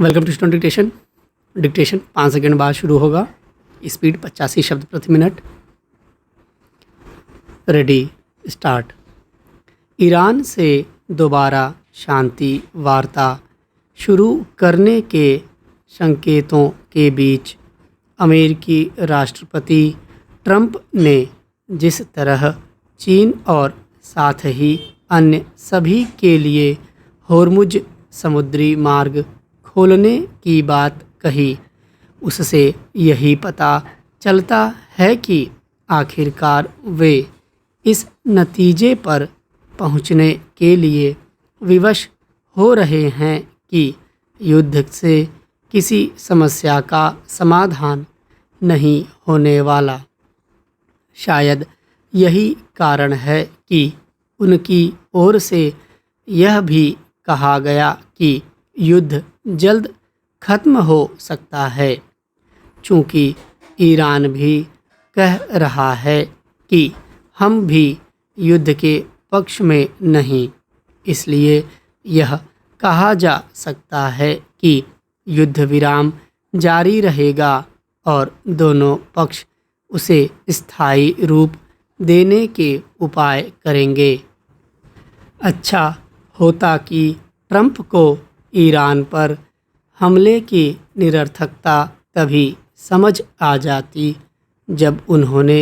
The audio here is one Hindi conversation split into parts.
Welcome to student dictation. Dictation 5 second बाद शुरू होगा। स्पीड 85 शब्द प्रति मिनट। Ready start. ईरान से दोबारा शांति वार्ता शुरू करने के संकेतों के बीच अमेरिकी राष्ट्रपति ट्रंप ने जिस तरह चीन और साथ ही अन्य सभी के लिए होर्मुज समुद्री मार्ग खोलने की बात कही, उससे यही पता चलता है कि आखिरकार वे इस नतीजे पर पहुंचने के लिए विवश हो रहे हैं कि युद्ध से किसी समस्या का समाधान नहीं होने वाला। शायद यही कारण है कि उनकी ओर से यह भी कहा गया कि युद्ध जल्द खत्म हो सकता है, चूँकि ईरान भी कह रहा है कि हम भी युद्ध के पक्ष में नहीं। इसलिए यह कहा जा सकता है कि युद्ध विराम जारी रहेगा और दोनों पक्ष उसे स्थायी रूप देने के उपाय करेंगे। अच्छा होता कि ट्रंप को ईरान पर हमले की निरर्थकता तभी समझ आ जाती जब उन्होंने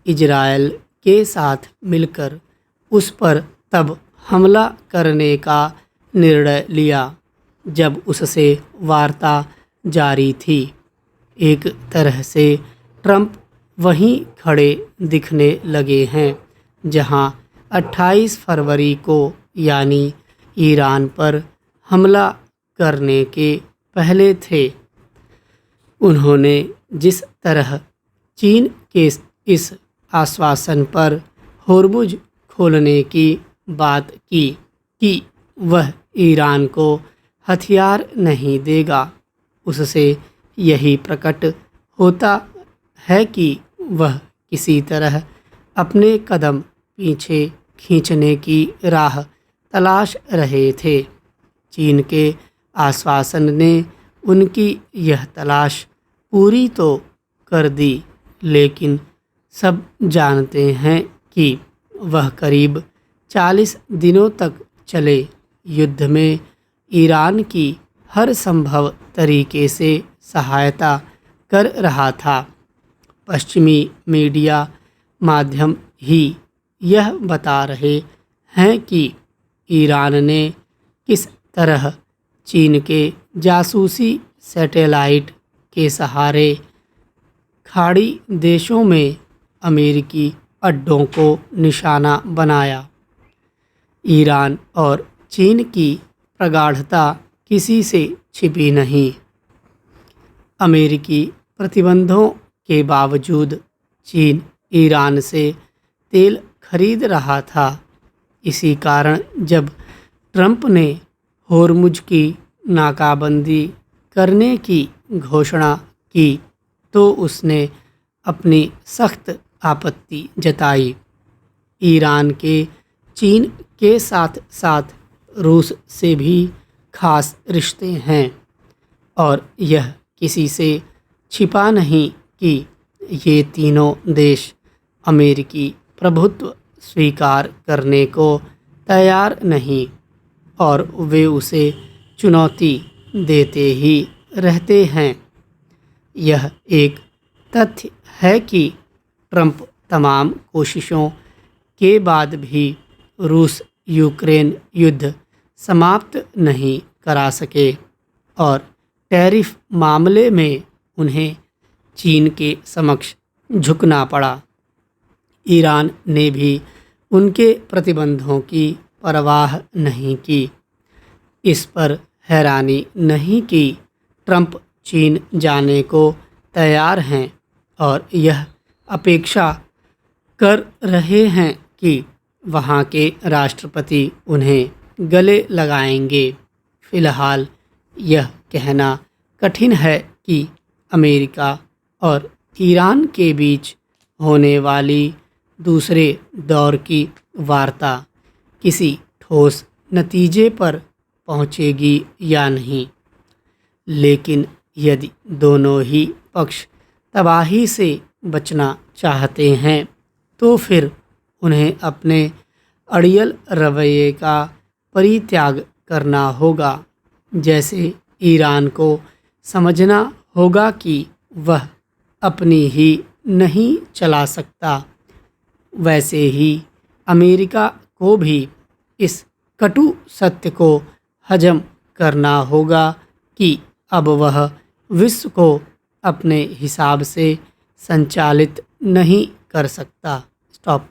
इजरायल के साथ मिलकर उस पर तब हमला करने का निर्णय लिया जब उससे वार्ता जारी थी। एक तरह से ट्रंप वहीं खड़े दिखने लगे हैं जहां 28 फरवरी को यानी ईरान पर हमला करने के पहले थे। उन्होंने जिस तरह चीन के इस आश्वासन पर होर्मुज खोलने की बात की कि वह ईरान को हथियार नहीं देगा, उससे यही प्रकट होता है कि वह किसी तरह अपने कदम पीछे खींचने की राह तलाश रहे थे। चीन के आश्वासन ने उनकी यह तलाश पूरी तो कर दी, लेकिन सब जानते हैं कि वह करीब 40 दिनों तक चले। युद्ध में ईरान की हर संभव तरीके से सहायता कर रहा था। पश्चिमी मीडिया माध्यम ही यह बता रहे हैं कि ईरान ने किस तरह चीन के जासूसी सैटेलाइट के सहारे खाड़ी देशों में अमेरिकी अड्डों को निशाना बनाया। ईरान और चीन की प्रगाढ़ता किसी से छिपी नहीं। अमेरिकी प्रतिबंधों के बावजूद चीन ईरान से तेल खरीद रहा था। इसी कारण जब ट्रंप ने होर्मुज की नाकाबंदी करने की घोषणा की तो उसने अपनी सख्त आपत्ति जताई। ईरान के चीन के साथ साथ रूस से भी खास रिश्ते हैं और यह किसी से छिपा नहीं कि ये तीनों देश अमेरिकी प्रभुत्व स्वीकार करने को तैयार नहीं और वे उसे चुनौती देते ही रहते हैं। यह एक तथ्य है कि ट्रंप तमाम कोशिशों के बाद भी रूस यूक्रेन युद्ध समाप्त नहीं करा सके और टैरिफ मामले में उन्हें चीन के समक्ष झुकना पड़ा। ईरान ने भी उनके प्रतिबंधों की परवाह नहीं की। इस पर हैरानी नहीं कि ट्रंप चीन जाने को तैयार हैं और यह अपेक्षा कर रहे हैं कि वहाँ के राष्ट्रपति उन्हें गले लगाएंगे। फिलहाल यह कहना कठिन है कि अमेरिका और ईरान के बीच होने वाली दूसरे दौर की वार्ता किसी ठोस नतीजे पर पहुंचेगी या नहीं। लेकिन यदि दोनों ही पक्ष तबाही से बचना चाहते हैं तो फिर उन्हें अपने अड़ियल रवैये का परित्याग करना होगा। जैसे ईरान को समझना होगा कि वह अपनी ही नहीं चला सकता, वैसे ही अमेरिका को भी इस कटु सत्य को हजम करना होगा कि अब वह विश्व को अपने हिसाब से संचालित नहीं कर सकता। स्टॉप।